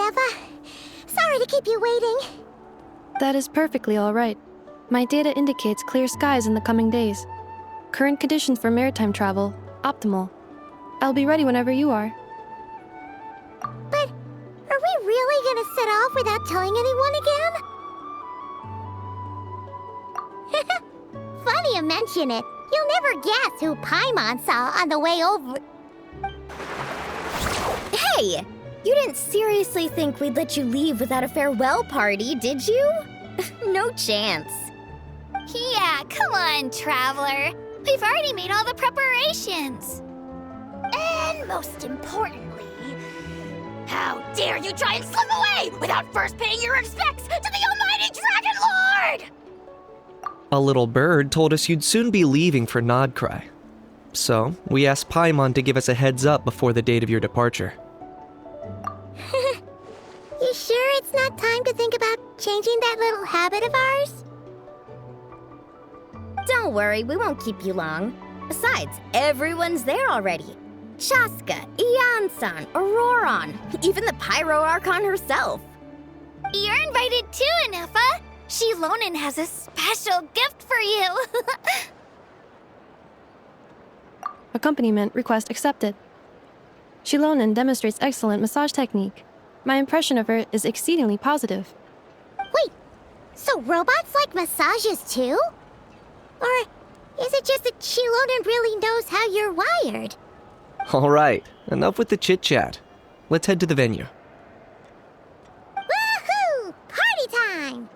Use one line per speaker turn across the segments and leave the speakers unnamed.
Neva. Sorry to keep you waiting.
That is perfectly all right. My data indicates clear skies in the coming days. Current conditions for maritime travel, optimal. I'll be ready whenever you are.
But are we really gonna set off without telling anyone again? Funny you mention it. You'll never guess who Paimon saw on the way over.
Hey! You didn't seriously think we'd let you leave without a farewell party, did you? No chance.
Yeah, come on, Traveler. We've already made all the preparations. And most importantly, how dare you try and slip away without first paying your respects to the almighty Dragon Lord!
A little bird told us you'd soon be leaving for Nod-Krai. So, we asked Paimon to give us a heads up before the date of your departure.
You sure it's not time to think about changing that little habit of ours?
Don't worry, we won't keep you long. Besides, everyone's there already. Chaska, Ian-san, Auroron, even the Pyro Archon herself.
You're invited too, Anefa. Shilonen has a special gift for you.
Accompaniment request accepted. Shilonen demonstrates excellent massage technique. My impression of her is exceedingly positive.
Wait, so robots like massages too? Or is it just that Shilonen really knows how you're wired?
Alright, enough with the chit-chat. Let's head to the venue.
Woohoo! Party time!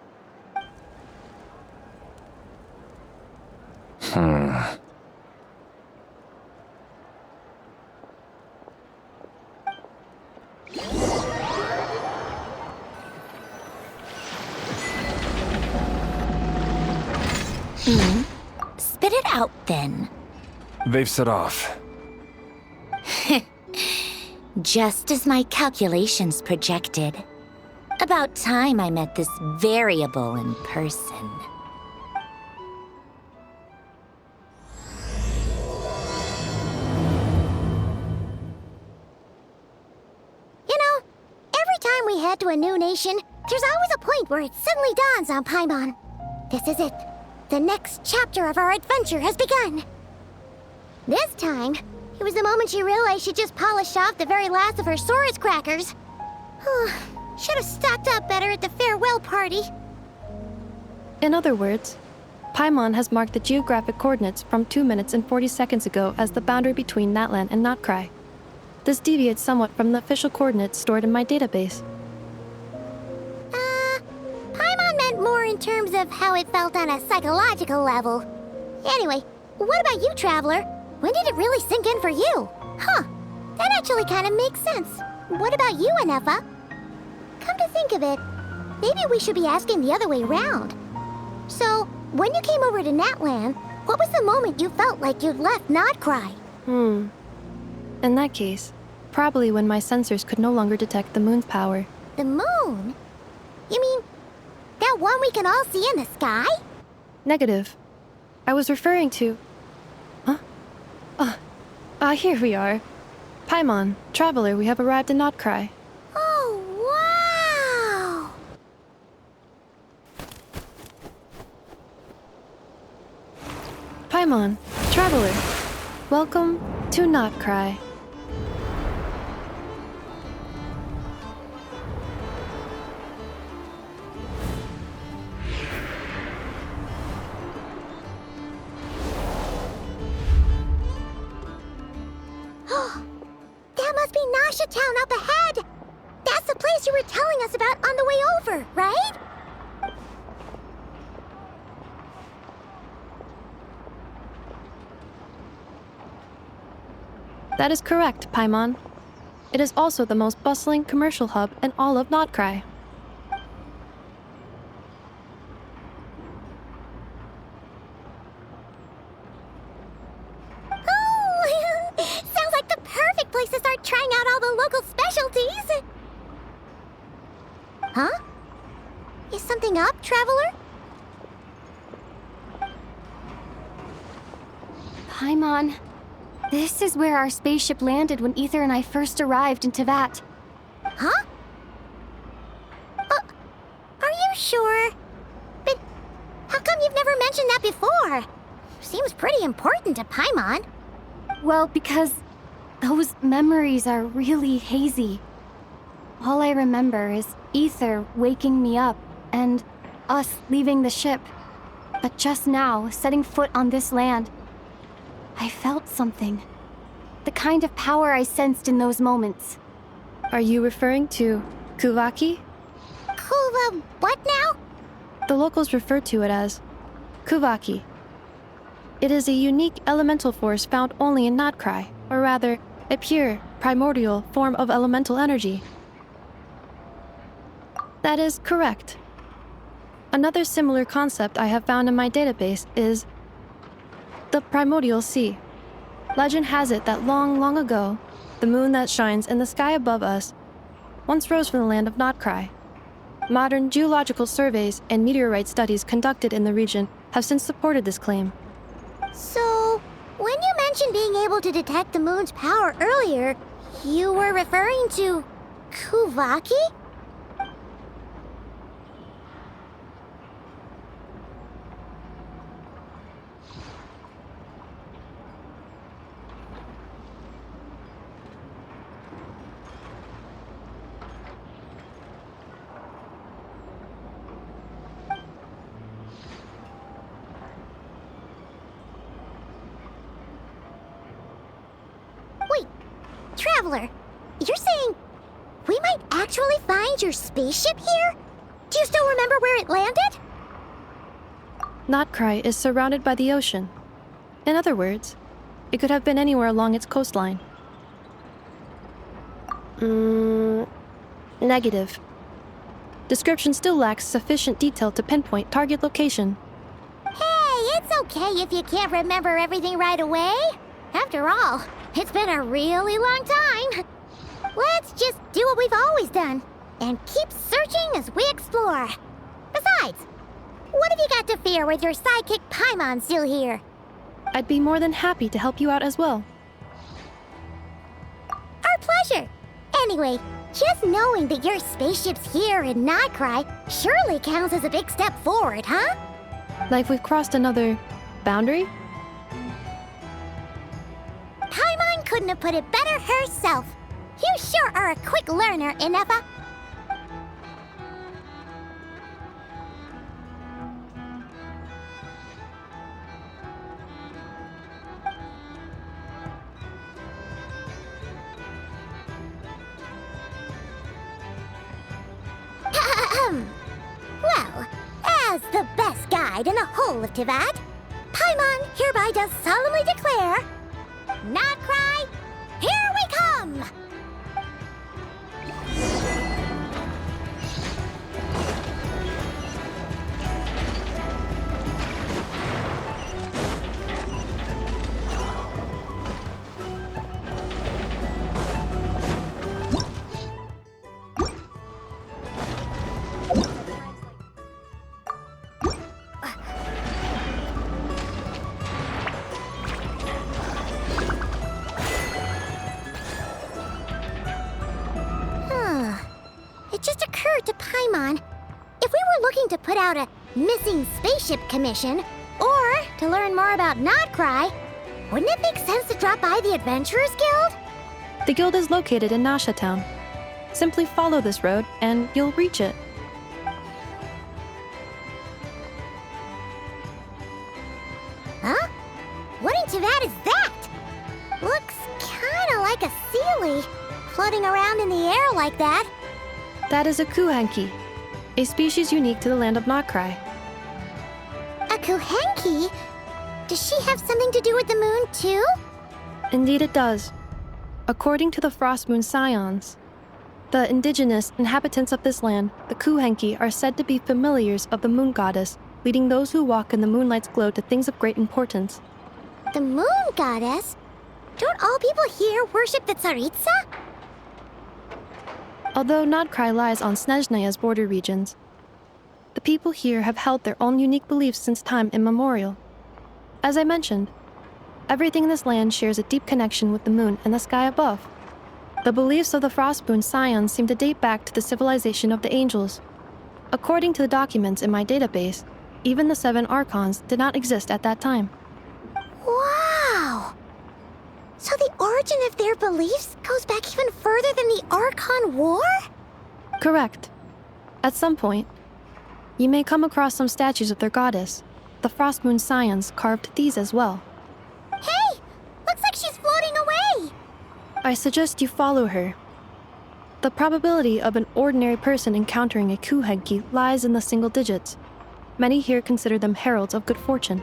Spit it out, then.
They've set off.
Just as my calculations projected. About time I met this variable in person.
You know, every time we head to a new nation, there's always a point where it suddenly dawns on Paimon. This is it. The next chapter of our adventure has begun. This time, it was the moment she realized she just polished off the very last of her Saurus crackers. Should have stocked up better at the farewell party.
In other words, Paimon has marked the geographic coordinates from 2 minutes and 40 seconds ago as the boundary between Natlan and Nod-Krai. This deviates somewhat from the official coordinates stored in my database.
Paimon meant more in terms of how it felt on a psychological level. Anyway, what about you, Traveler? When did it really sink in for you? Huh, that actually kind of makes sense. What about you, Anefa? Come to think of it, maybe we should be asking the other way around. So, when you came over to Natlan, what was the moment you felt like you'd left Nod-Krai?
In that case, probably when my sensors could no longer detect the moon's power.
The moon? You mean, that one we can all see in the sky?
Negative. I was referring to... Here we are. Paimon, Traveler, we have arrived in Nod-Krai.
Oh, wow!
Paimon, Traveler, welcome to Nod-Krai.
That must be Nasha Town up ahead! That's the place you were telling us about on the way over, right?
That is correct, Paimon. It is also the most bustling commercial hub in all of Nod-Krai.
Oh, sounds like the perfect place to start trying out all the local specialties. Huh? Is something up, Traveler?
Paimon, this is where our spaceship landed when Ether and I first arrived in Teyvat.
Huh? sure. But how come you've never mentioned that before? Seems pretty important to Paimon.
Well, because those memories are really hazy. All I remember is Ether waking me up and us leaving the ship. But just now, setting foot on this land, I felt something. The kind of power I sensed in those moments.
Are you referring to Kuvaki?
Kuva, what now?
The locals refer to it as Kuvaki. It is a unique elemental force found only in Nod-Krai, or rather, a pure, primordial form of elemental energy. That is correct. Another similar concept I have found in my database is the primordial sea. Legend has it that long, long ago, the moon that shines in the sky above us once rose from the land of Nod-Krai. Modern geological surveys and meteorite studies conducted in the region have since supported this claim.
So, when you mentioned being able to detect the moon's power earlier, you were referring to Kuvaki? Wait, Traveler, you're saying we might actually find your spaceship here? Do you still remember where it landed?
Nod-Krai is surrounded by the ocean. In other words, it could have been anywhere along its coastline. Negative. Description still lacks sufficient detail to pinpoint target location.
Hey, it's okay if you can't remember everything right away. After all, it's been a really long time. Let's just do what we've always done and keep searching as we explore. Besides, what have you got to fear with your sidekick Paimon still here?
I'd be more than happy to help you out as well.
Our pleasure. Anyway, just knowing that your spaceship's here in Nod-Krai surely counts as a big step forward, huh?
Like we've crossed another boundary?
Paimon couldn't have put it better herself. You sure are a quick learner, Inefa. Well, as the best guide in the whole of Tivat, Paimon hereby does solemnly declare, Nod-Krai, here we come! It just occurred to Paimon, if we were looking to put out a missing spaceship commission, or to learn more about Nod-Krai, wouldn't it make sense to drop by the Adventurers Guild?
The guild is located in Nasha Town. Simply follow this road and you'll reach it.
Huh? What in Tivat is that? Looks kinda like a sealy, floating around in the air like that.
That is a kuhenki, a species unique to the land of Nod-Krai.
A Kuhenki? Does she have something to do with the moon, too?
Indeed it does. According to the Frost Moon Scions, the indigenous inhabitants of this land, the kuhenki, are said to be familiars of the moon goddess, leading those who walk in the moonlight's glow to things of great importance.
The moon goddess? Don't all people here worship the Tsaritsa?
Although Nod-Krai lies on Snezhnaya's border regions, the people here have held their own unique beliefs since time immemorial. As I mentioned, everything in this land shares a deep connection with the moon and the sky above. The beliefs of the Frostmoon Scions seem to date back to the civilization of the angels. According to the documents in my database, even the 7 Archons did not exist at that time.
Wow! So the origin of their beliefs goes back even further than the Archon War?
Correct. At some point, you may come across some statues of their goddess. The Frost Moon Scions carved these as well.
Hey! Looks like she's floating away!
I suggest you follow her. The probability of an ordinary person encountering a Kuhenki lies in the single digits. Many here consider them heralds of good fortune.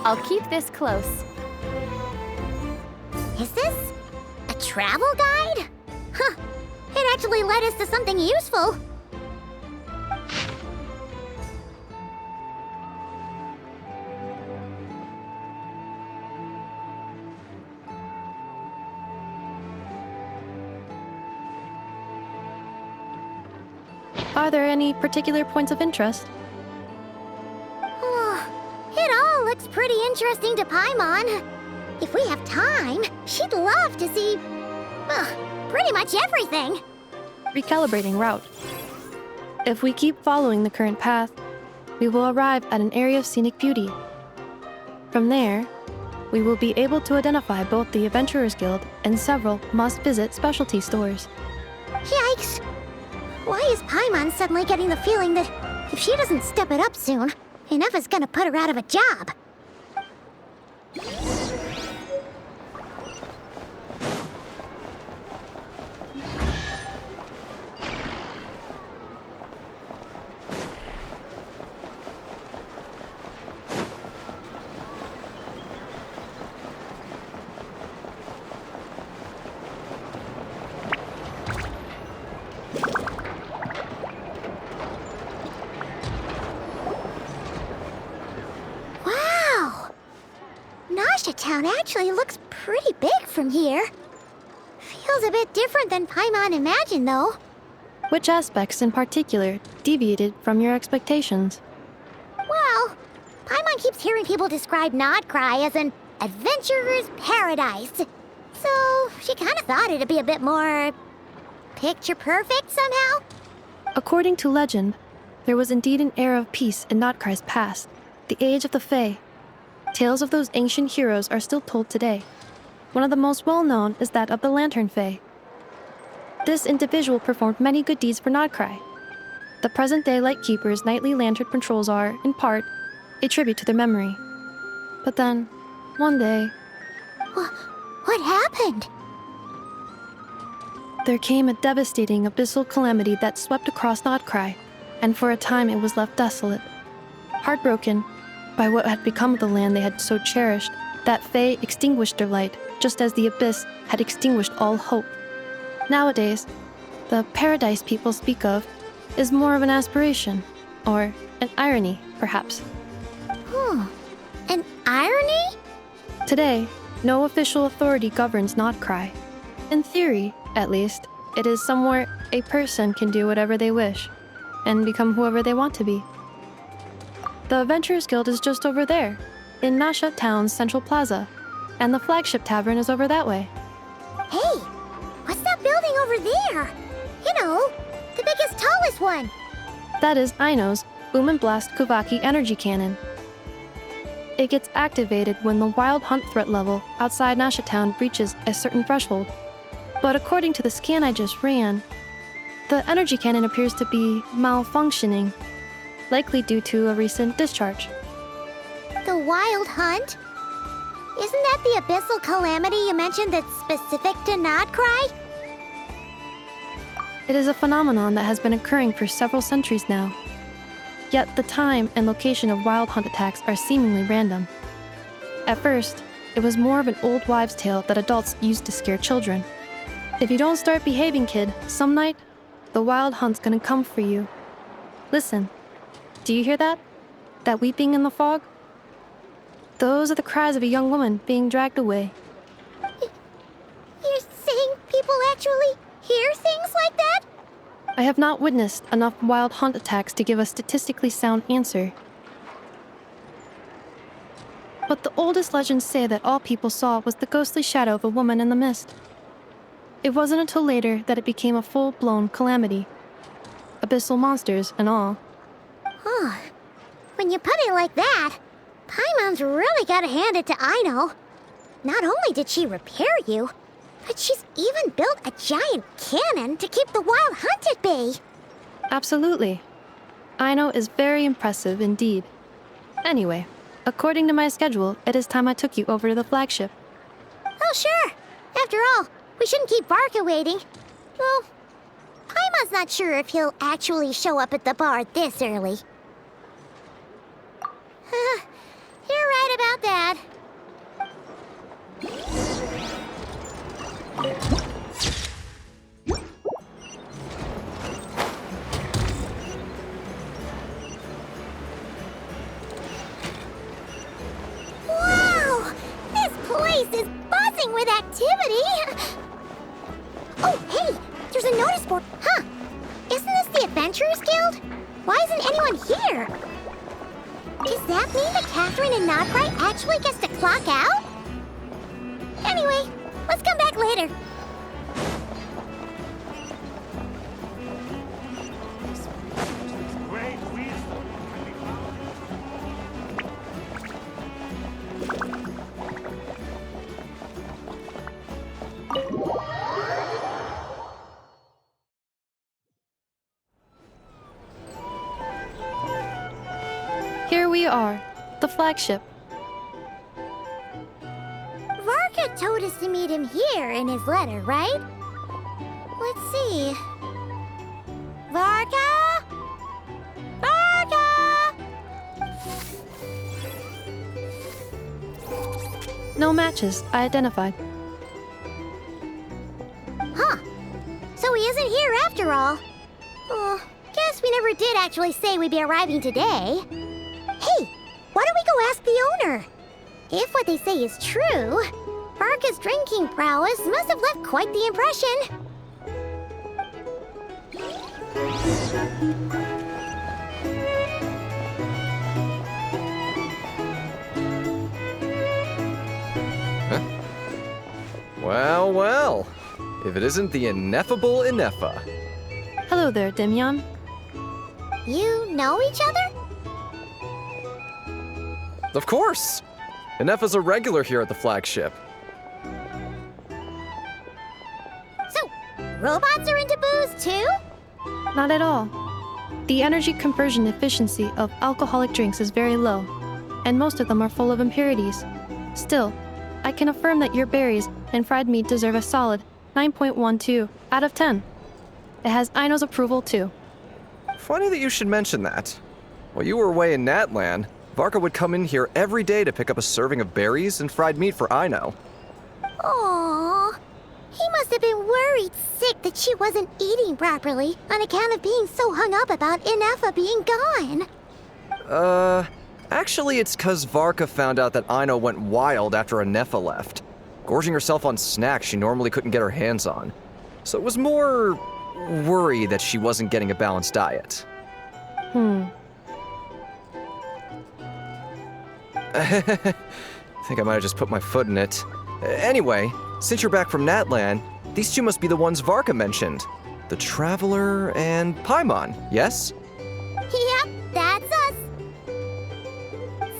I'll keep this close.
Is this a travel guide? Huh. It actually led us to something useful.
Are there any particular points of interest?
It all looks pretty interesting to Paimon. If we have time, she'd love to see, pretty much everything.
Recalibrating route. If we keep following the current path, we will arrive at an area of scenic beauty. From there, we will be able to identify both the Adventurers Guild and several must-visit specialty stores.
Yikes! Why is Paimon suddenly getting the feeling that if she doesn't step it up soon, enough is gonna put her out of a job? Town actually looks pretty big from here. Feels a bit different than Paimon imagined, though.
Which aspects in particular deviated from your expectations?
Well, Paimon keeps hearing people describe Nod-Krai as an adventurer's paradise. So she kind of thought it'd be a bit more picture perfect somehow.
According to legend, there was indeed an era of peace in Nod-Krai's past, the age of the Fae. Tales of those ancient heroes are still told today. One of the most well-known is that of the Lantern Fae. This individual performed many good deeds for Nod-Krai. The present-day Lightkeeper's nightly lantern patrols are, in part, a tribute to their memory. But then, one day...
What happened?
There came a devastating abyssal calamity that swept across Nod-Krai, and for a time it was left desolate. Heartbroken by what had become of the land they had so cherished, that Fae extinguished their light, just as the abyss had extinguished all hope. Nowadays, the paradise people speak of is more of an aspiration, or an irony, perhaps.
An irony?
Today, no official authority governs Nod-Krai. In theory, at least, it is somewhere a person can do whatever they wish, and become whoever they want to be. The Adventurers Guild is just over there, in Nasha Town's Central Plaza, and the flagship tavern is over that way.
Hey, what's that building over there? You know, the biggest, tallest one.
That is Aino's Boom and Blast Kuvaki energy cannon. It gets activated when the wild hunt threat level outside Nasha Town reaches a certain threshold. But according to the scan I just ran, the energy cannon appears to be malfunctioning, likely due to a recent discharge.
The wild hunt? Isn't that the abyssal calamity you mentioned that's specific to Nod-Krai?
It is a phenomenon that has been occurring for several centuries now. Yet the time and location of wild hunt attacks are seemingly random. At first, it was more of an old wives' tale that adults used to scare children. If you don't start behaving, kid, some night, the wild hunt's gonna come for you. Listen. Do you hear that? That weeping in the fog? Those are the cries of a young woman being dragged away.
You're saying people actually hear things like that?
I have not witnessed enough wild hunt attacks to give a statistically sound answer. But the oldest legends say that all people saw was the ghostly shadow of a woman in the mist. It wasn't until later that it became a full-blown calamity. Abyssal monsters and all.
Oh, when you put it like that, Paimon's really gotta hand it to Aino. Not only did she repair you, but she's even built a giant cannon to keep the wild hunt at bay.
Absolutely. Aino is very impressive indeed. Anyway, according to my schedule, it is time I took you over to the flagship.
Oh, sure. After all, we shouldn't keep Varka waiting. Well, Paimon's not sure if he'll actually show up at the bar this early. You're right about that. Wow! This place is buzzing with activity! Oh, hey! There's a notice board. Huh! Isn't this the Adventurers Guild? Why isn't anyone here? Does that mean that Catherine and Nod-Krai actually gets to clock out? Anyway, let's come back later.
Here we are, the flagship.
Varka told us to meet him here in his letter, right? Let's see. Varka? Varka!
No matches, I identified.
Huh. So he isn't here after all. Oh, guess we never did actually say we'd be arriving today. Hey, why don't we go ask the owner? If what they say is true, Varka's drinking prowess must have left quite the impression.
Well, well. If it isn't the ineffable Inefa.
Hello there, Demyon.
You know each other?
Of course! Inefa's a regular here at the flagship.
So, robots are into booze too?
Not at all. The energy conversion efficiency of alcoholic drinks is very low, and most of them are full of impurities. Still, I can affirm that your berries and fried meat deserve a solid 9.12 out of 10. It has Aino's approval too.
Funny that you should mention that. While you were away in Natlan, Varka would come in here every day to pick up a serving of berries and fried meat for Aino.
Aww. He must have been worried sick that she wasn't eating properly on account of being so hung up about Inefa being gone.
Actually it's 'cause Varka found out that Aino went wild after Inefa left, gorging herself on snacks she normally couldn't get her hands on. So it was more worry that she wasn't getting a balanced diet. I think I might have just put my foot in it. Anyway, since you're back from Natlan, these two must be the ones Varka mentioned. The Traveler and Paimon, yes?
Yep, that's us.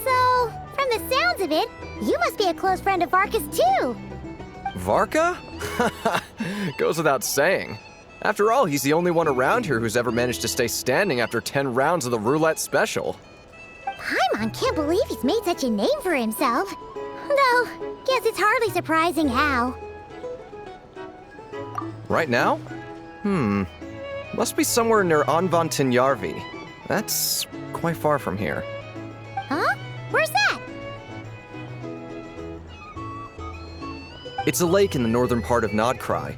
So, from the sounds of it, you must be a close friend of Varka's too.
Varka? Goes without saying. After all, he's the only one around here who's ever managed to stay standing after 10 rounds of the roulette special.
Paimon can't believe he's made such a name for himself. Though, guess it's hardly surprising how.
Right now? Must be somewhere near Anvantinyarvi. That's quite far from here.
Huh? Where's that?
It's a lake in the northern part of Nod-Krai.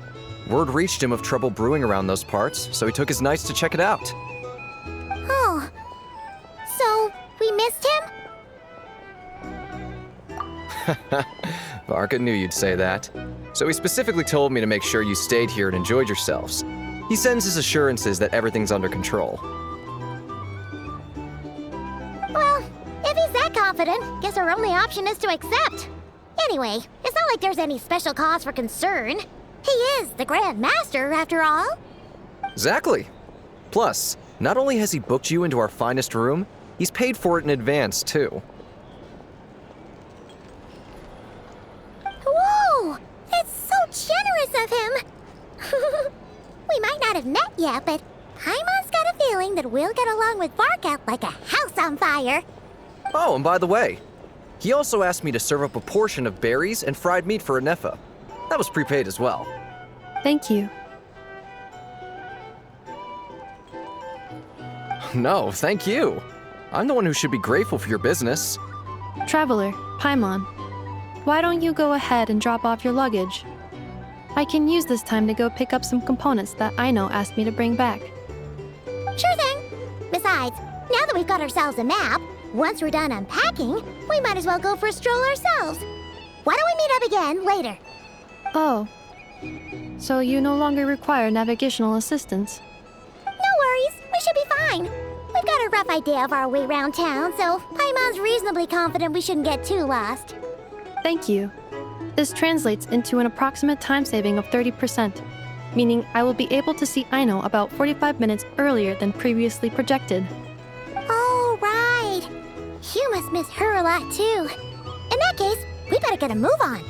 Word reached him of trouble brewing around those parts, so he took his knights to check it out.
Oh,
Varka knew you'd say that. So he specifically told me to make sure you stayed here and enjoyed yourselves. He sends his assurances that everything's under control.
Well, if he's that confident, guess our only option is to accept. Anyway, it's not like there's any special cause for concern. He is the Grand Master, after all.
Exactly. Plus, not only has he booked you into our finest room, he's paid for it in advance, too.
Whoa! It's so generous of him! We might not have met yet, but Paimon's got a feeling that we'll get along with Varka like a house on fire.
Oh, and by the way, he also asked me to serve up a portion of berries and fried meat for Anefa. That was prepaid as well.
Thank you.
No, thank you. I'm the one who should be grateful for your business.
Traveler, Paimon, why don't you go ahead and drop off your luggage? I can use this time to go pick up some components that Aino asked me to bring back.
Sure thing. Besides, now that we've got ourselves a map, once we're done unpacking, we might as well go for a stroll ourselves. Why don't we meet up again later?
Oh, so you no longer require navigational assistance?
No worries, we should be fine. We've got a rough idea of our way around town, so Paimon's reasonably confident we shouldn't get too lost.
Thank you. This translates into an approximate time saving of 30%, meaning I will be able to see Aino about 45 minutes earlier than previously projected.
Oh, right. You must miss her a lot, too. In that case, we better get a move on.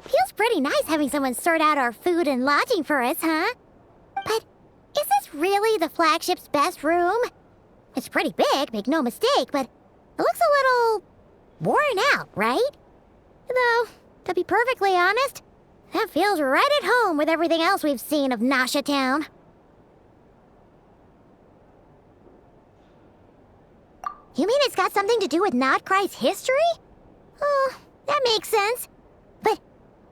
Feels pretty nice having someone sort out our food and lodging for us, huh? But is this really the flagship's best room? It's pretty big, make no mistake, but it looks a little worn out, right? Though, to be perfectly honest, that feels right at home with everything else we've seen of Nasha Town. You mean it's got something to do with Nod-Krai's history? Oh, that makes sense. But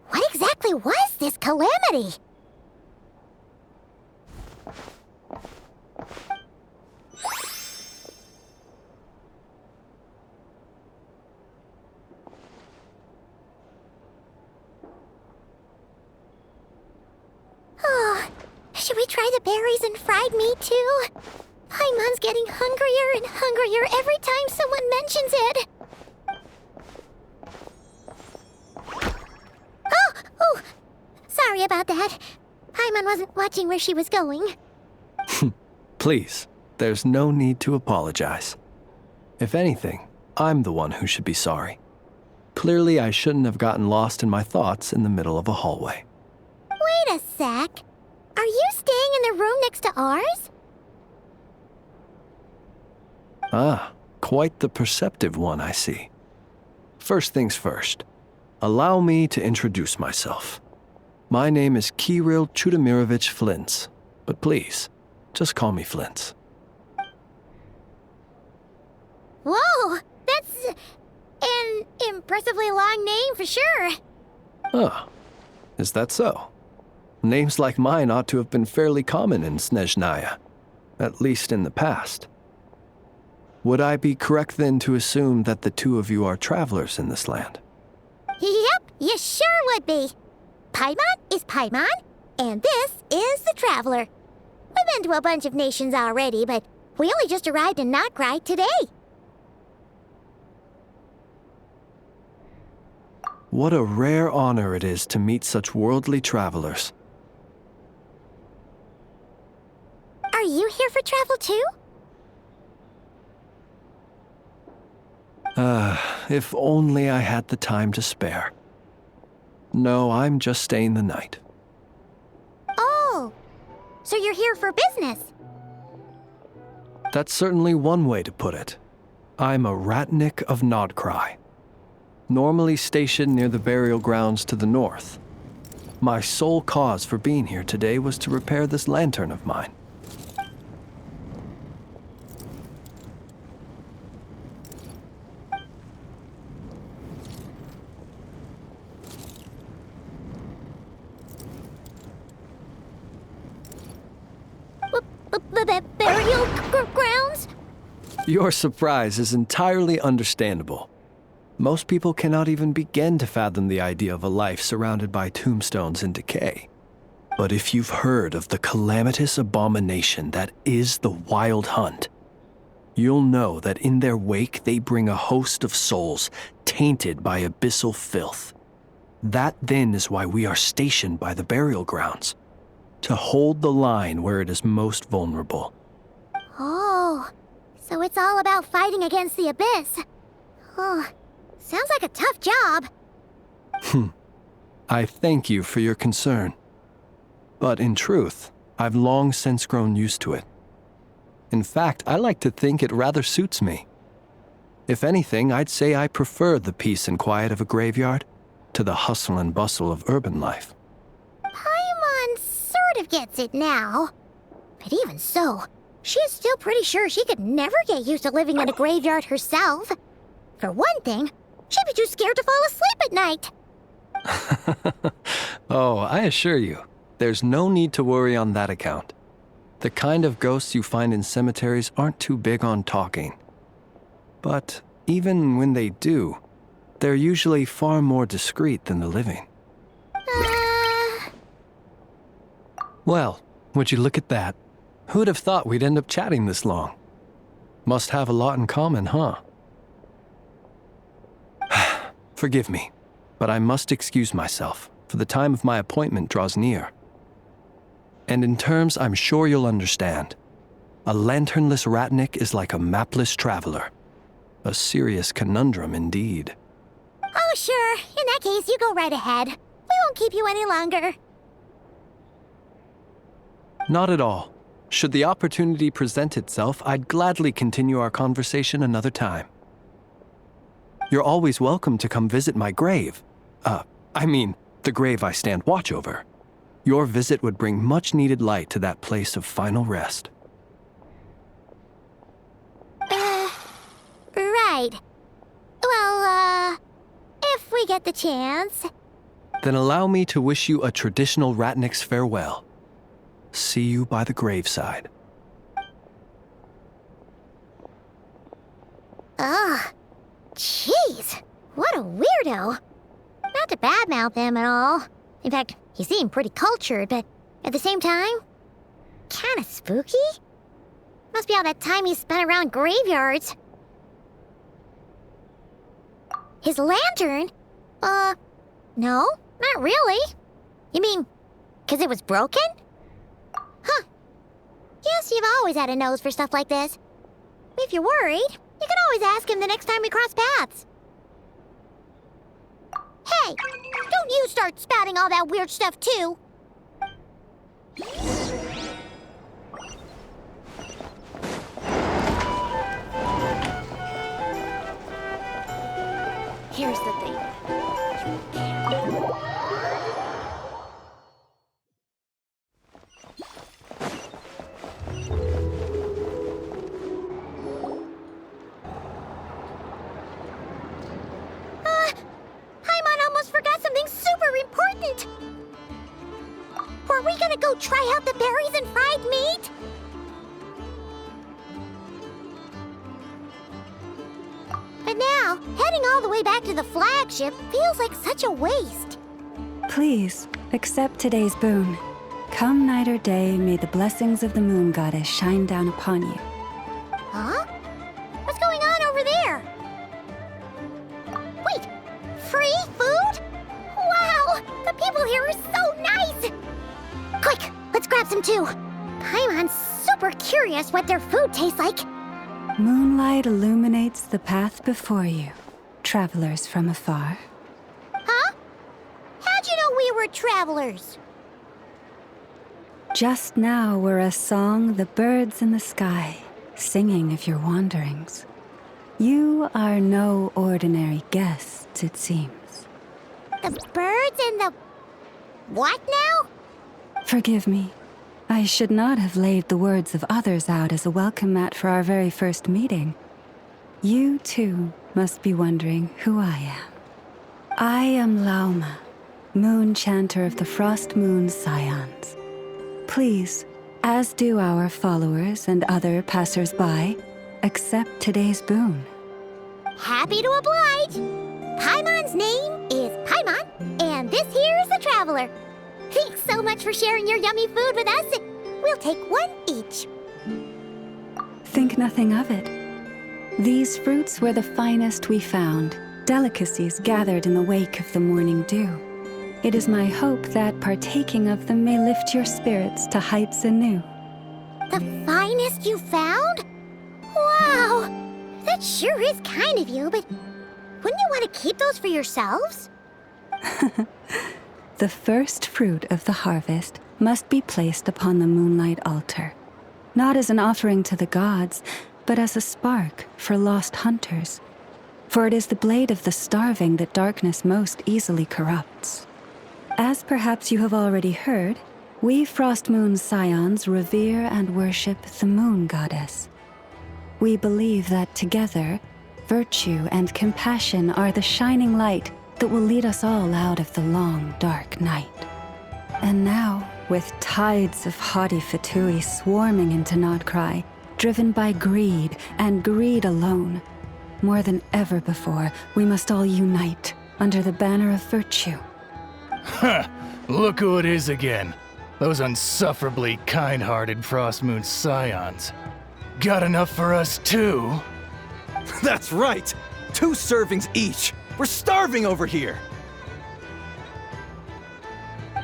what exactly was this calamity? Oh, should we try the berries and fried meat too? Paimon's getting hungrier and hungrier every time someone mentions it. Oh, sorry about that. Paimon wasn't watching where she was going.
Please, there's no need to apologize. If anything, I'm the one who should be sorry. Clearly, I shouldn't have gotten lost in my thoughts in the middle of a hallway.
Wait a sec. Are you staying in the room next to ours?
Ah, quite the perceptive one, I see. First things first, allow me to introduce myself. My name is Kirill Chudamirovich Flintz, but please, just call me Flintz.
Whoa, that's an impressively long name for sure.
Ah, is that so? Names like mine ought to have been fairly common in Snezhnaya, at least in the past. Would I be correct then to assume that the two of you are travelers in this land?
Yep, you sure would be. Paimon is Paimon, and this is the Traveler. We've been to a bunch of nations already, but we only just arrived in Nod-Krai today.
What a rare honor it is to meet such worldly travelers.
Are you here for travel too?
If only I had the time to spare. No, I'm just staying the night.
Oh, so you're here for business?
That's certainly one way to put it. I'm a ratnik of Nod-Krai, normally stationed near the burial grounds to the north. My sole cause for being here today was to repair this lantern of mine.
Burial grounds?
Your surprise is entirely understandable. Most people cannot even begin to fathom the idea of a life surrounded by tombstones and decay. But if you've heard of the calamitous abomination that is the Wild Hunt, you'll know that in their wake they bring a host of souls tainted by abyssal filth. That then is why we are stationed by the burial grounds, to hold the line where it is most vulnerable.
Oh, so it's all about fighting against the abyss. Oh, sounds like a tough job.
I thank you for your concern. But in truth, I've long since grown used to it. In fact, I like to think it rather suits me. If anything, I'd say I prefer the peace and quiet of a graveyard to the hustle and bustle of urban life.
Paimon sort of gets it now. But even so, she is still pretty sure she could never get used to living in a graveyard herself. For one thing, she'd be too scared to fall asleep at night.
Oh, I assure you, there's no need to worry on that account. The kind of ghosts you find in cemeteries aren't too big on talking. But even when they do, they're usually far more discreet than the living. Well, would you look at that? Who'd have thought we'd end up chatting this long? Must have a lot in common, huh? Forgive me, but I must excuse myself, for the time of my appointment draws near. And in terms I'm sure you'll understand, a lanternless ratnik is like a mapless traveler. A serious conundrum indeed.
Oh, sure. In that case, you go right ahead. We won't keep you any longer.
Not at all. Should the opportunity present itself, I'd gladly continue our conversation another time. You're always welcome to come visit my grave. The grave I stand watch over. Your visit would bring much-needed light to that place of final rest.
Right. Well, if we get the chance.
Then allow me to wish you a traditional ratnik's farewell. See you by the graveside.
Ugh. Jeez. What a weirdo. Not to badmouth him at all. In fact, he seemed pretty cultured, but at the same time, kinda spooky? Must be all that time he spent around graveyards. His lantern? No, not really. You mean, 'cause it was broken? Huh. Guess you've always had a nose for stuff like this. If you're worried, you can always ask him the next time we cross paths. Hey, don't you start spouting all that weird stuff too.
Here's the thing.
Paimon almost forgot something super important. Were we gonna go try out the berries and fried meat? But now, heading all the way back to the flagship feels like such a waste.
Please, accept today's boon. Come night or day, may the blessings of the moon goddess shine down upon you.
Huh? What's going on over there? Wait, free food? Wow, the people here are so nice! Quick, let's grab some too. Paimon's super curious what their food tastes like.
Moonlight illuminates the path before you, travelers from afar.
Huh? How'd you know we were travelers?
Just now were a song the birds in the sky, singing of your wanderings. You are no ordinary guests, it seems.
The birds in the... What now?
Forgive me. I should not have laid the words of others out as a welcome mat for our very first meeting. You, too, must be wondering who I am. I am Lauma, moon chanter of the Frost Moon Scions. Please, as do our followers and other passers-by, accept today's boon.
Happy to oblige. Paimon's name is Paimon, and this here is the Traveler. Thanks so much for sharing your yummy food with us. We'll take one each.
Think nothing of it. These fruits were the finest we found, delicacies gathered in the wake of the morning dew. It is my hope that partaking of them may lift your spirits to heights anew.
The finest you found? Wow! That sure is kind of you, but wouldn't you want to keep those for yourselves?
The first fruit of the harvest must be placed upon the moonlight altar, not as an offering to the gods, but as a spark for lost hunters. For it is the blade of the starving that darkness most easily corrupts. As perhaps you have already heard, we Frost Moon Scions revere and worship the moon goddess. We believe that together, virtue and compassion are the shining light that will lead us all out of the long, dark night. And now, with tides of haughty Fatui swarming into Nod-Krai, driven by greed and greed alone, more than ever before, we must all unite under the banner of virtue.
Huh! Look who it is again. Those unsufferably kind-hearted Frost Moon Scions. Got enough for us too?
That's right! 2 servings each! We're starving over here!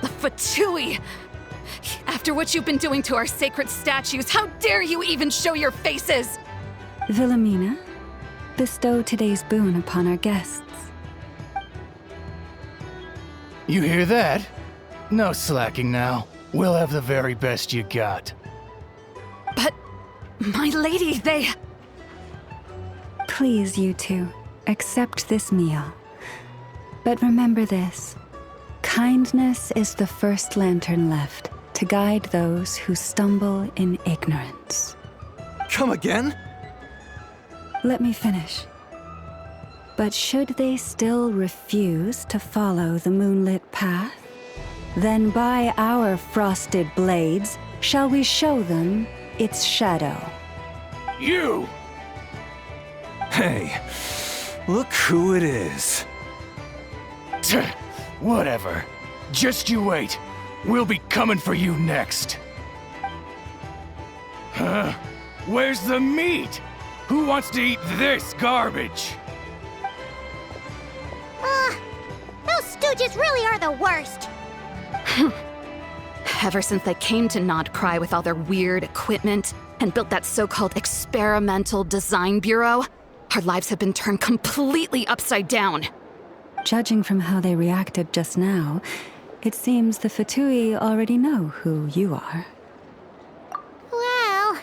The Fatui! After what you've been doing to our sacred statues, how dare you even show your faces!
Wilhelmina, bestow today's boon upon our guests.
You hear that? No slacking now. We'll have the very best you got.
But, my lady, they...
Please, you two, accept this meal. But remember this. Kindness is the first lantern left to guide those who stumble in ignorance.
Come again?
Let me finish. But should they still refuse to follow the moonlit path, then by our frosted blades shall we show them its shadow.
You!
Hey, look who it is.
Whatever. Just you wait. We'll be coming for you next. Huh? Where's the meat? Who wants to eat this garbage?
Those stooges really are the worst.
Ever since they came to Nod-Krai with all their weird equipment and built that so-called experimental design bureau, our lives have been turned completely upside down.
Judging from how they reacted just now, it seems the Fatui already know who you are.
Well,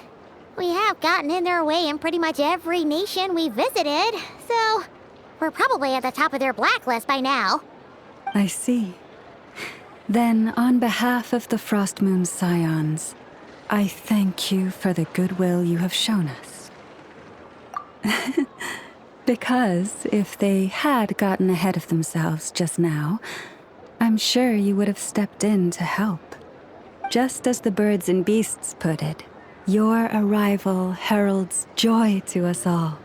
we have gotten in their way in pretty much every nation we visited, so we're probably at the top of their blacklist by now.
I see. Then, on behalf of the Frost Moon Scions, I thank you for the goodwill you have shown us. Because if they had gotten ahead of themselves just now, I'm sure you would have stepped in to help. Just as the birds and beasts put it, your arrival heralds joy to us all.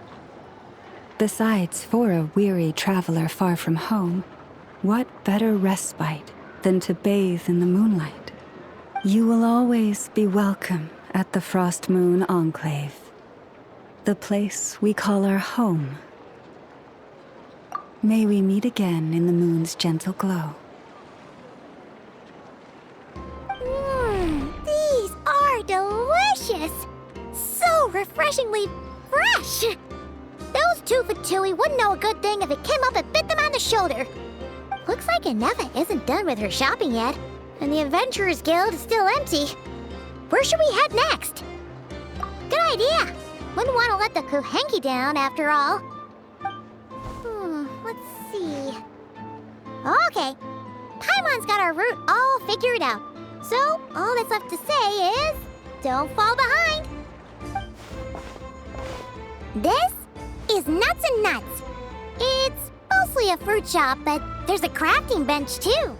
Besides, for a weary traveler far from home, what better respite than to bathe in the moonlight? You will always be welcome at the Frost Moon Enclave, the place we call our home. May we meet again in the moon's gentle glow.
These are delicious! So refreshingly fresh! Those two Fatui wouldn't know a good thing if it came up and bit them on the shoulder. Looks like Anefa isn't done with her shopping yet, and the Adventurers Guild is still empty. Where should we head next? Good idea! Wouldn't want to let the Kuhenki down, after all. Let's see... Okay. Paimon's got our route all figured out. So, all that's left to say is, don't fall behind. This is Nuts and Nuts. It's mostly a fruit shop, but there's a crafting bench too.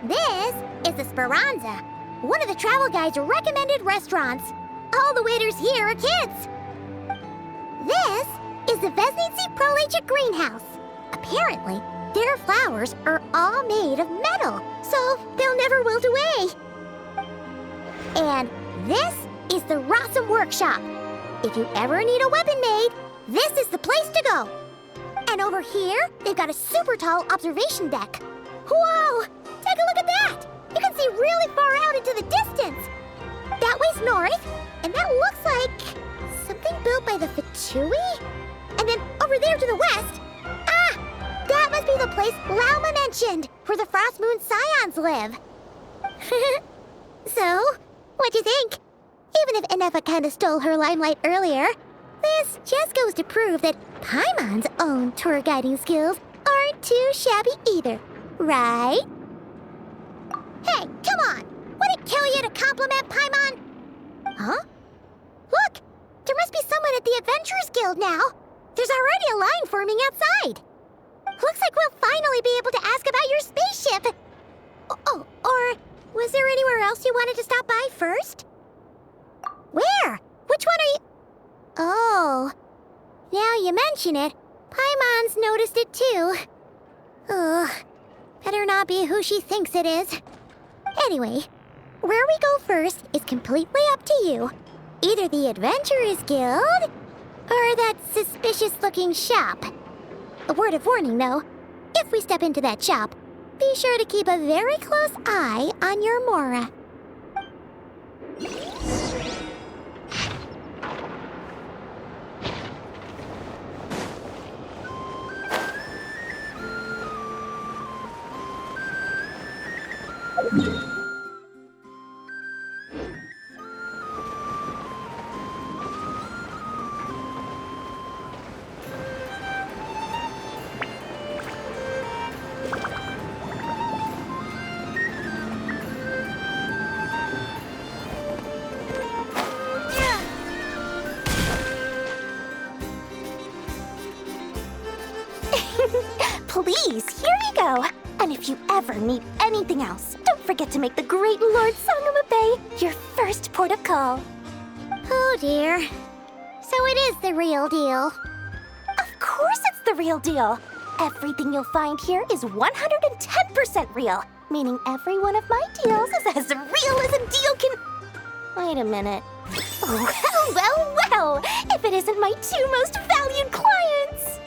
This is the Speranza, one of the travel guide's recommended restaurants. All the waiters here are kids. This is the Vesnici Prolecha greenhouse. Apparently, their flowers are all made of metal, so they'll never wilt away. And this is the Rossum workshop. If you ever need a weapon made, this is the place to go. And over here, they've got a super tall observation deck. Whoa! Take a look at that! You can see really far out into the distance. That way's north, and that looks like something built by the Fatui? And then over there to the west, that must be the place Lauma mentioned, where the Frost Moon Scions live. So, what'd you think? Even if Enefa kinda stole her limelight earlier, this just goes to prove that Paimon's own tour guiding skills aren't too shabby either, right? Hey, come on! Would it kill you to compliment Paimon? Huh? Look! There must be someone at the Adventurers Guild now! There's already a line forming outside! Looks like we'll finally be able to ask about your spaceship! Oh, or was there anywhere else you wanted to stop by first? Where? Which one are you... Oh, now you mention it, Paimon's noticed it too. Ugh, better not be who she thinks it is. Anyway, where we go first is completely up to you. Either the Adventurers Guild, or that suspicious-looking shop. A word of warning, though. If we step into that shop, be sure to keep a very close eye on your Mora.
Please, here you go. And if you ever need anything else, don't forget to make the great Lord Sangama Bay your first port of call.
Oh dear. So it is the real deal.
Of course it's the real deal. Everything you'll find here is 110% real, meaning every one of my deals is as real as a deal can... Wait a minute. Well, if it isn't my two most valued clients!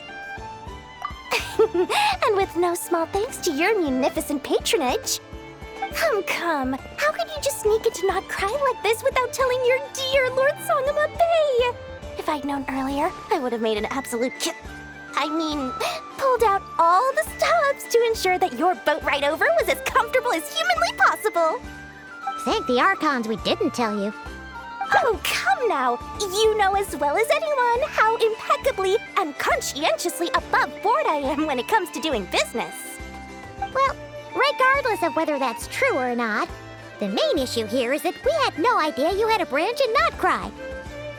And with no small thanks to your munificent patronage. Come. How could you just sneak into Nod-Krai like this without telling your dear Lord Sangama Bay? If I'd known earlier, I would have made an absolute pulled out all the stops to ensure that your boat ride over was as comfortable as humanly possible.
Thank the Archons we didn't tell you.
Oh, come now! You know as well as anyone how impeccably and conscientiously above board I am when it comes to doing business.
Well, regardless of whether that's true or not, the main issue here is that we had no idea you had a branch in Nod-Krai.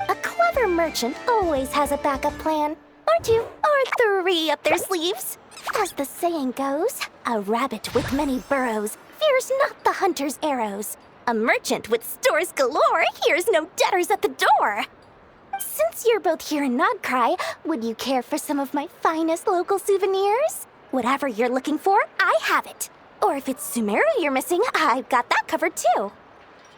A clever merchant always has a backup plan, or two, or three up their sleeves. As the saying goes, a rabbit with many burrows fears not the hunter's arrows. A merchant with stores galore hears no debtors at the door. Since you're both here in Nod-Krai, would you care for some of my finest local souvenirs? Whatever you're looking for, I have it. Or if it's Sumeru you're missing, I've got that covered too.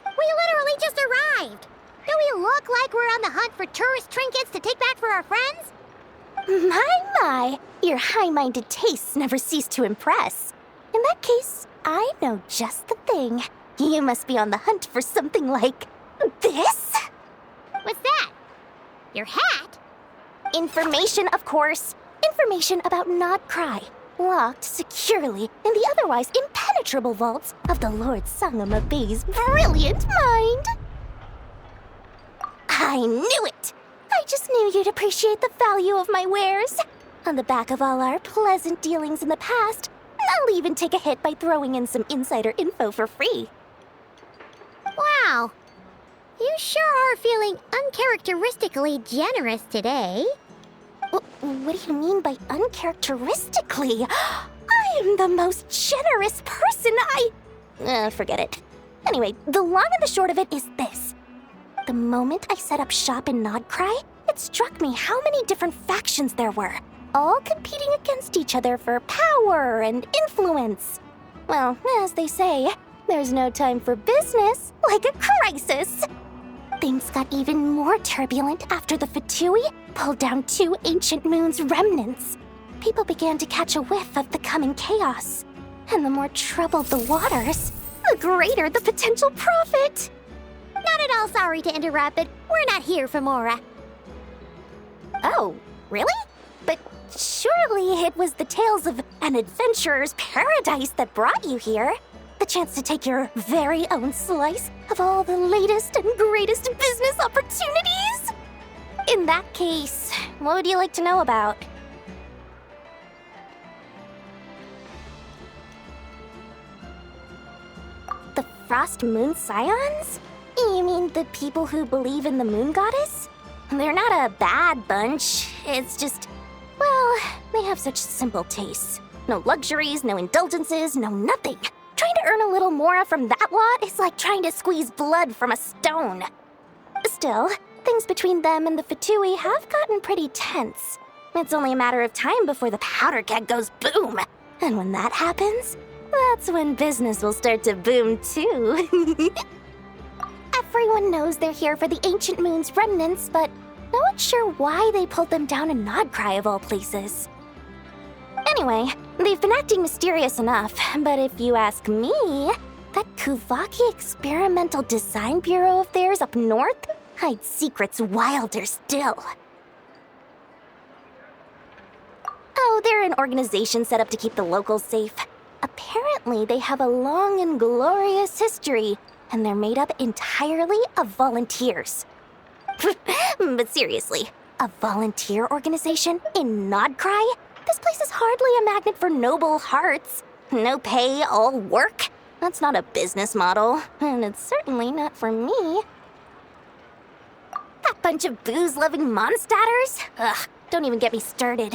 We literally just arrived. Do we look like we're on the hunt for tourist trinkets to take back for our friends?
My, your high-minded tastes never cease to impress. In that case, I know just the thing. You must be on the hunt for something like this?
What's that? Your hat?
Information, of course. Information about Nod-Krai, locked securely in the otherwise impenetrable vaults of the Lord Sangama Bay's brilliant mind. I knew it! I just knew you'd appreciate the value of my wares. On the back of all our pleasant dealings in the past, I'll even take a hit by throwing in some insider info for free.
Wow. You sure are feeling uncharacteristically generous today.
What do you mean by uncharacteristically? I am the most generous person forget it. Anyway, the long and the short of it is this. The moment I set up shop in Nod-Krai, it struck me how many different factions there were, all competing against each other for power and influence. Well, as they say, there's no time for business like a crisis. Things got even more turbulent after the Fatui pulled down 2 ancient moon's remnants. People began to catch a whiff of the coming chaos. And the more troubled the waters, the greater the potential profit.
Not at all sorry to interrupt, but we're not here for Mora.
Oh, really? But surely it was the tales of an adventurer's paradise that brought you here. The chance to take your very own slice of all the latest and greatest business opportunities? In that case, what would you like to know about? The Frost Moon Scions? You mean the people who believe in the moon goddess? They're not a bad bunch. It's just, well, they have such simple tastes. No luxuries, no indulgences, no nothing. Trying to earn a little more from that lot is like trying to squeeze blood from a stone. Still, things between them and the Fatui have gotten pretty tense. It's only a matter of time before the powder keg goes boom. And when that happens, that's when business will start to boom too. Everyone knows they're here for the Ancient Moon's remnants, but no one's sure why they pulled them down in Nod-Krai of all places. Anyway, they've been acting mysterious enough, but if you ask me, that Kuvaki Experimental Design Bureau of theirs up north hides secrets wilder still. Oh, they're an organization set up to keep the locals safe. Apparently, they have a long and glorious history, and they're made up entirely of volunteers. But seriously, a volunteer organization in Nod-Krai? This place is hardly a magnet for noble hearts. No pay, all work. That's not a business model, and it's certainly not for me. That bunch of booze-loving monstaters? Ugh, don't even get me started.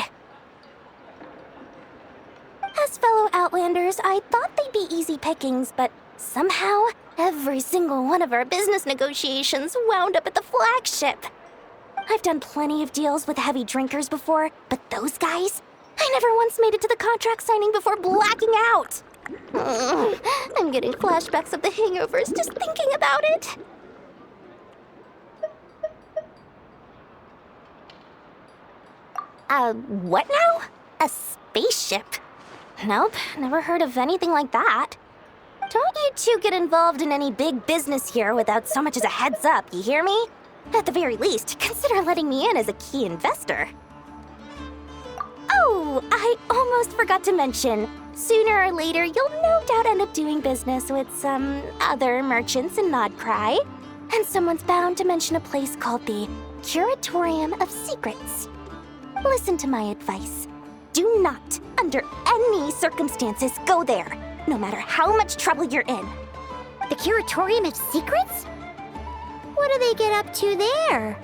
As fellow Outlanders, I thought they'd be easy pickings, but somehow, every single one of our business negotiations wound up at the flagship. I've done plenty of deals with heavy drinkers before, but those guys? I never once made it to the contract signing before blacking out. I'm getting flashbacks of the hangovers just thinking about it. What now? A spaceship? Nope, never heard of anything like that. Don't you two get involved in any big business here without so much as a heads up, you hear me? At the very least, consider letting me in as a key investor. Oh, I almost forgot to mention. Sooner or later, you'll no doubt end up doing business with some other merchants in Nod-Krai. And someone's bound to mention a place called the Curatorium of Secrets. Listen to my advice. Do not, under any circumstances, go there, no matter how much trouble you're in.
The Curatorium of Secrets? What do they get up to there?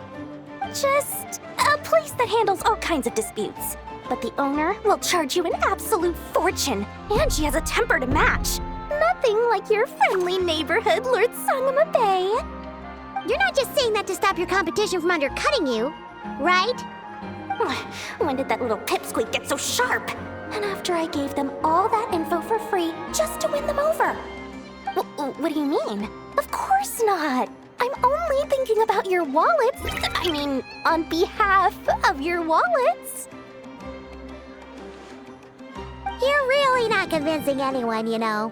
Just a place that handles all kinds of disputes. But the owner will charge you an absolute fortune, and she has a temper to match. Nothing like your friendly neighborhood Lord Sangama Bay.
You're not just saying that to stop your competition from undercutting you, right?
When did that little pipsqueak get so sharp? And after I gave them all that info for free just to win them over. What do you mean? Of course not. I'm only thinking about your wallets. I mean, on behalf of your wallets.
You're really not convincing anyone, you know.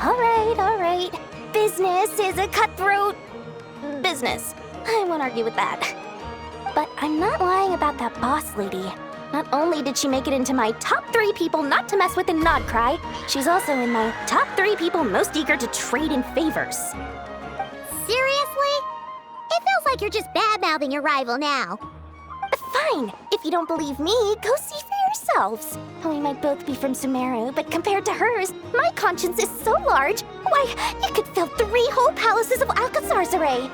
All right. Business is a cutthroat business. I won't argue with that. But I'm not lying about that boss lady. Not only did she make it into my top 3 people not to mess with in Nod-Krai, she's also in my top 3 people most eager to trade in favors.
Seriously? It feels like you're just bad-mouthing your rival now.
Fine. If you don't believe me, go see for ourselves. We might both be from Sumeru, but compared to hers, my conscience is so large, why, it could fill 3 whole palaces of Alcazar's array.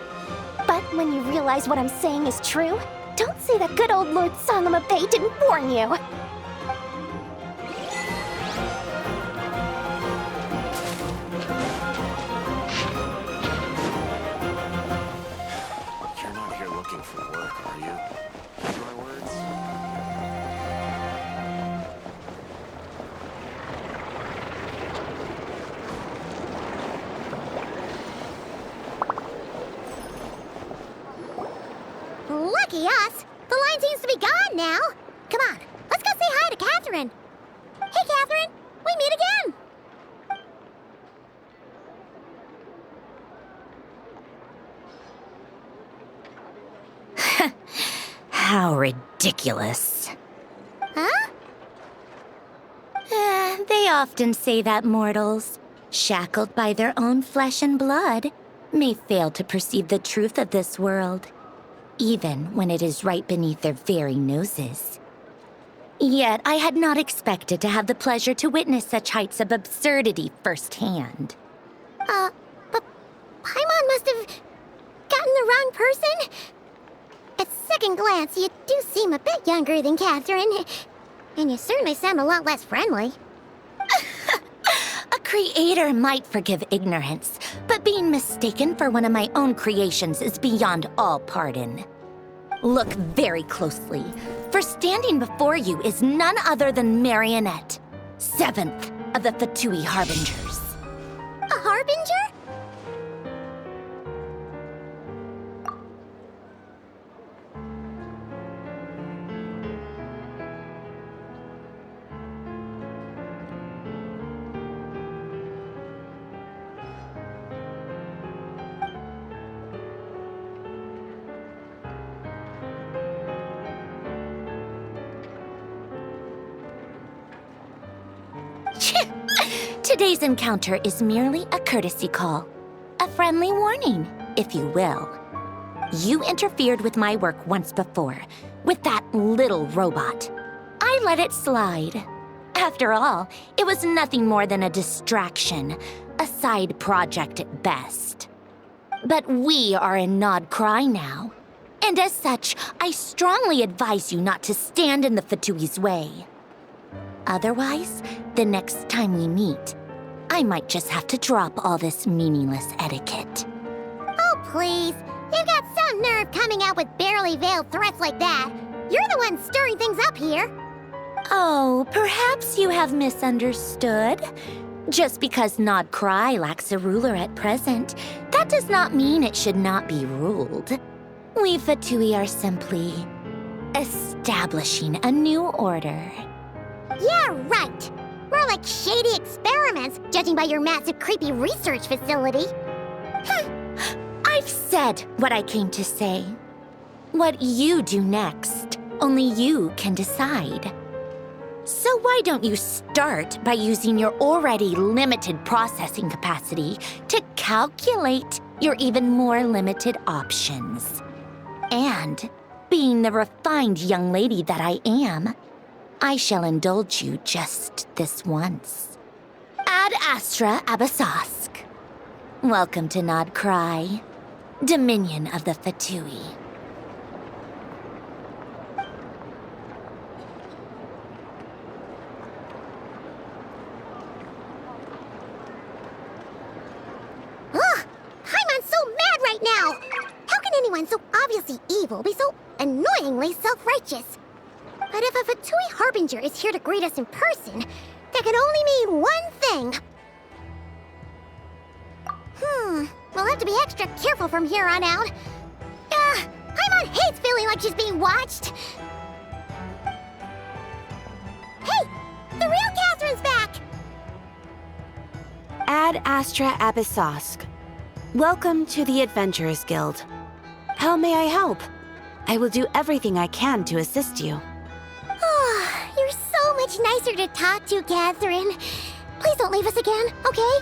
But when you realize what I'm saying is true, don't say that good old Lord Sangamabe didn't warn you.
You're not here looking for work, are you? My words?
Lucky us! The line seems to be gone now. Come on, let's go say hi to Catherine. Hey, Catherine, we meet again.
How ridiculous.
Huh?
They often say that mortals, shackled by their own flesh and blood, may fail to perceive the truth of this world, even when it is right beneath their very noses. Yet I had not expected to have the pleasure to witness such heights of absurdity firsthand.
But Paimon must have gotten the wrong person? At second glance, you do seem a bit younger than Catherine, and you certainly sound a lot less friendly.
A creator might forgive ignorance, but being mistaken for one of my own creations is beyond all pardon. Look very closely, for standing before you is none other than Marionette, 7th of the Fatui Harbingers.
A Harbinger?
Today's encounter is merely a courtesy call. A friendly warning, if you will. You interfered with my work once before, with that little robot. I let it slide. After all, it was nothing more than a distraction, a side project at best. But we are in Nod-Krai now, and as such, I strongly advise you not to stand in the Fatui's way. Otherwise, the next time we meet, I might just have to drop all this meaningless etiquette.
Oh, please. You've got some nerve coming out with barely veiled threats like that. You're the one stirring things up here.
Oh, perhaps you have misunderstood. Just because Nod-Krai lacks a ruler at present, that does not mean it should not be ruled. We Fatui are simply establishing a new order.
Yeah, right. More like shady experiments, judging by your massive creepy research facility.
I've said what I came to say. What you do next, only you can decide. So why don't you start by using your already limited processing capacity to calculate your even more limited options? And, being the refined young lady that I am, I shall indulge you just this once. Ad Astra Abyssosque. Welcome to Nod-Krai, Dominion of the Fatui.
Ugh! Paimon's so mad right now! How can anyone so obviously evil be so annoyingly self-righteous? But if a Fatui Harbinger is here to greet us in person, that can only mean one thing. We'll have to be extra careful from here on out. Paimon hates feeling like she's being watched. Hey! The real Catherine's back!
Ad Astra Abyssosque. Welcome to the Adventurers Guild. How may I help? I will do everything I can to assist you.
You're so much nicer to talk to, Catherine. Please don't leave us again, okay?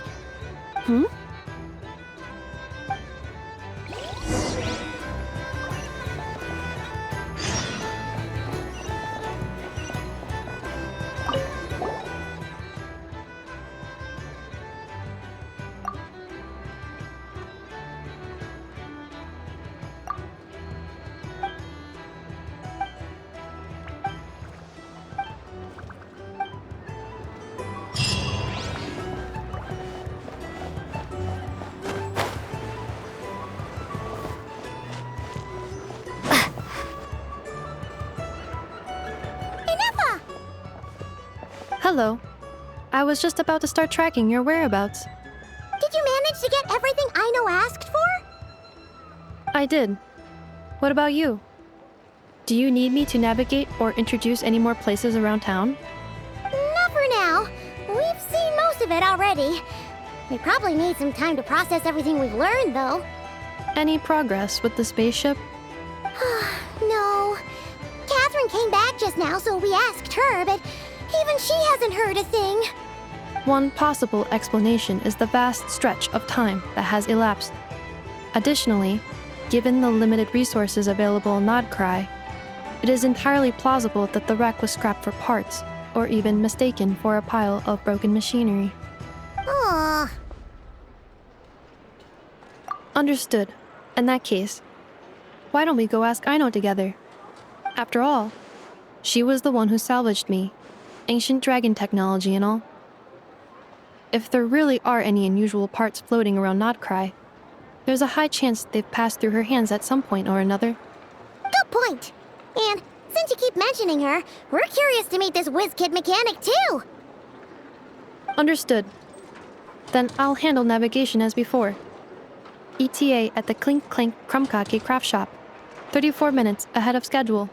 Hello. I was just about to start tracking your whereabouts.
Did you manage to get everything Aino asked for?
I did. What about you? Do you need me to navigate or introduce any more places around town?
Not for now. We've seen most of it already. We probably need some time to process everything we've learned, though.
Any progress with the spaceship?
No. Catherine came back just now, so we asked her, but even she hasn't heard a thing.
One possible explanation is the vast stretch of time that has elapsed. Additionally, given the limited resources available in Nod-Krai, it is entirely plausible that the wreck was scrapped for parts, or even mistaken for a pile of broken machinery.
Aww.
Understood. In that case, why don't we go ask Aino together? After all, she was the one who salvaged me. Ancient dragon technology and all. If there really are any unusual parts floating around Nod-Krai, there's a high chance they've passed through her hands at some point or another.
Good point. And since you keep mentioning her, we're curious to meet this whiz-kid mechanic too.
Understood. Then I'll handle navigation as before. ETA at the Clink Clank Krumkake craft shop. 34 minutes ahead of schedule.